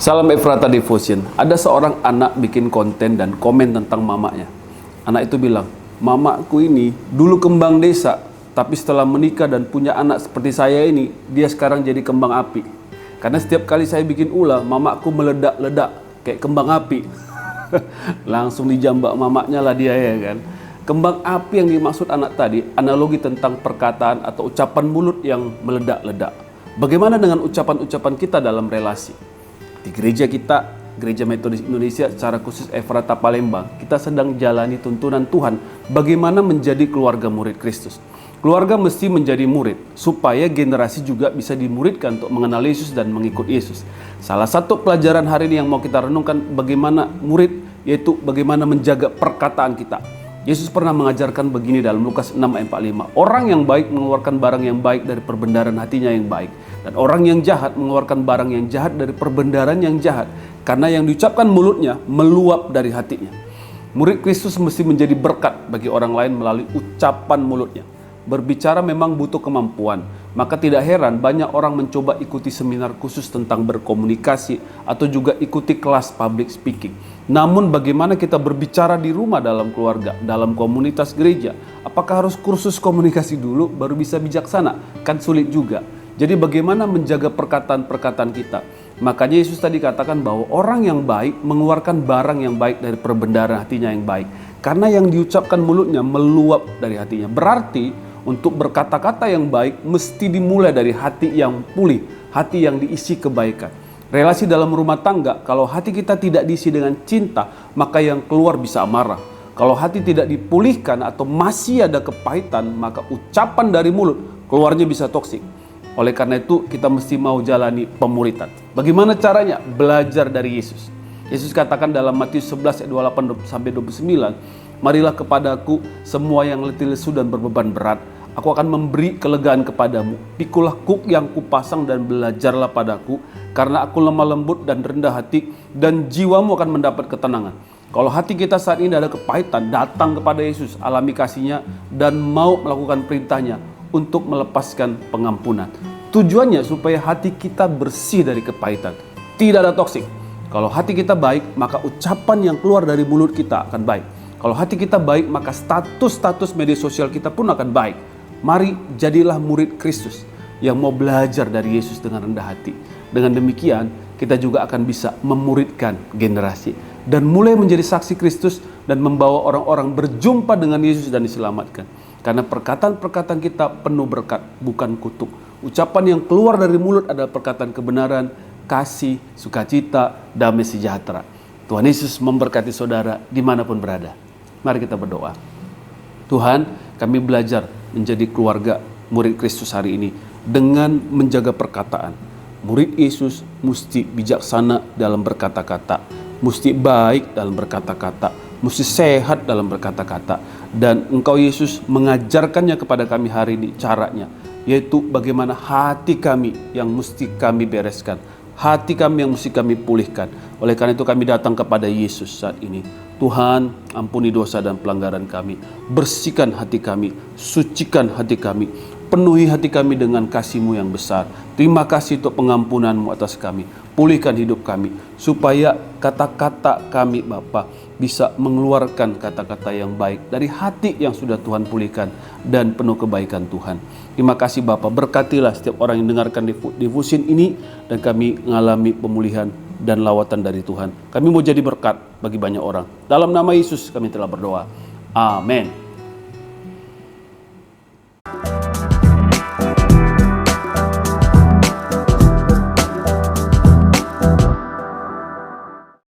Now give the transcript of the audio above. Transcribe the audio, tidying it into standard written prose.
Salam Efrata Devotion. Ada seorang anak bikin konten dan komen tentang mamanya. Anak itu bilang, mamaku ini dulu kembang desa, tapi setelah menikah dan punya anak seperti saya ini, dia sekarang jadi kembang api. Karena setiap kali saya bikin ulah, mamaku meledak-ledak kayak kembang api. Langsung dijambak mamanya lah dia, ya kan. Kembang api yang dimaksud anak tadi, analogi tentang perkataan atau ucapan mulut yang meledak-ledak. Bagaimana dengan ucapan-ucapan kita dalam relasi? Di gereja kita, Gereja Metodis Indonesia, secara khusus Efrata Palembang, kita sedang jalani tuntunan Tuhan bagaimana menjadi keluarga murid Kristus. Keluarga mesti menjadi murid, supaya generasi juga bisa dimuridkan untuk mengenal Yesus dan mengikut Yesus. Salah satu pelajaran hari ini yang mau kita renungkan bagaimana murid, yaitu bagaimana menjaga perkataan kita. Yesus pernah mengajarkan begini dalam Lukas 6 ayat 45. Orang yang baik mengeluarkan barang yang baik dari perbendaharaan hatinya yang baik. Dan orang yang jahat mengeluarkan barang yang jahat dari perbendaharaan yang jahat. Karena yang diucapkan mulutnya meluap dari hatinya. Murid Kristus mesti menjadi berkat bagi orang lain melalui ucapan mulutnya. Berbicara memang butuh kemampuan. Maka tidak heran banyak orang mencoba ikuti seminar khusus tentang berkomunikasi atau juga ikuti kelas public speaking. Namun bagaimana kita berbicara di rumah, dalam keluarga, dalam komunitas gereja? Apakah harus kursus komunikasi dulu baru bisa bijaksana? Kan sulit juga. Jadi bagaimana menjaga perkataan-perkataan kita? Makanya Yesus tadi katakan bahwa orang yang baik mengeluarkan barang yang baik dari perbendaharaan hatinya yang baik. Karena yang diucapkan mulutnya meluap dari hatinya. Berarti untuk berkata-kata yang baik mesti dimulai dari hati yang pulih, hati yang diisi kebaikan. Relasi dalam rumah tangga, kalau hati kita tidak diisi dengan cinta, maka yang keluar bisa amarah. Kalau hati tidak dipulihkan atau masih ada kepahitan, maka ucapan dari mulut keluarnya bisa toksik. Oleh karena itu kita mesti mau jalani pemuritan. Bagaimana caranya? Belajar dari Yesus. Yesus katakan dalam Matius 11 ayat 28-29, marilah kepadaku semua yang letih lesu dan berbeban berat, aku akan memberi kelegaan kepadamu. Pikulah kuk yang kupasang dan belajarlah padaku, karena aku lemah lembut dan rendah hati, dan jiwamu akan mendapat ketenangan. Kalau hati kita saat ini ada kepahitan, datang kepada Yesus, alami kasih-Nya, dan mau melakukan perintah-Nya untuk melepaskan pengampunan. Tujuannya supaya hati kita bersih dari kepahitan, tidak ada toksik. Kalau hati kita baik, maka ucapan yang keluar dari mulut kita akan baik. Kalau hati kita baik, maka status media sosial kita pun akan baik. Mari jadilah murid Kristus yang mau belajar dari Yesus dengan rendah hati. Dengan demikian, kita juga akan bisa memuridkan generasi dan mulai menjadi saksi Kristus dan membawa orang-orang berjumpa dengan Yesus dan diselamatkan. Karena perkataan-perkataan kita penuh berkat, bukan kutuk. Ucapan yang keluar dari mulut adalah perkataan kebenaran, kasih, sukacita, damai sejahtera. Tuhan Yesus memberkati saudara dimanapun berada. Mari kita berdoa. Tuhan, kami belajar menjadi keluarga murid Kristus hari ini dengan menjaga perkataan. Murid Yesus mesti bijaksana dalam berkata-kata, mesti baik dalam berkata-kata, mesti sehat dalam berkata-kata. Dan Engkau Yesus mengajarkannya kepada kami hari ini caranya, yaitu bagaimana hati kami yang mesti kami bereskan, hati kami yang mesti kami pulihkan. Oleh karena itu kami datang kepada Yesus saat ini. Tuhan, ampuni dosa dan pelanggaran kami. Bersihkan hati kami, sucikan hati kami. Penuhi hati kami dengan kasih-Mu yang besar. Terima kasih untuk pengampunan-Mu atas kami. Pulihkan hidup kami, supaya kata-kata kami Bapa bisa mengeluarkan kata-kata yang baik dari hati yang sudah Tuhan pulihkan dan penuh kebaikan Tuhan. Terima kasih Bapa, berkatilah setiap orang yang dengarkan devotion ini dan kami mengalami pemulihan dan lawatan dari Tuhan. Kami mau jadi berkat bagi banyak orang. Dalam nama Yesus kami telah berdoa. Amin.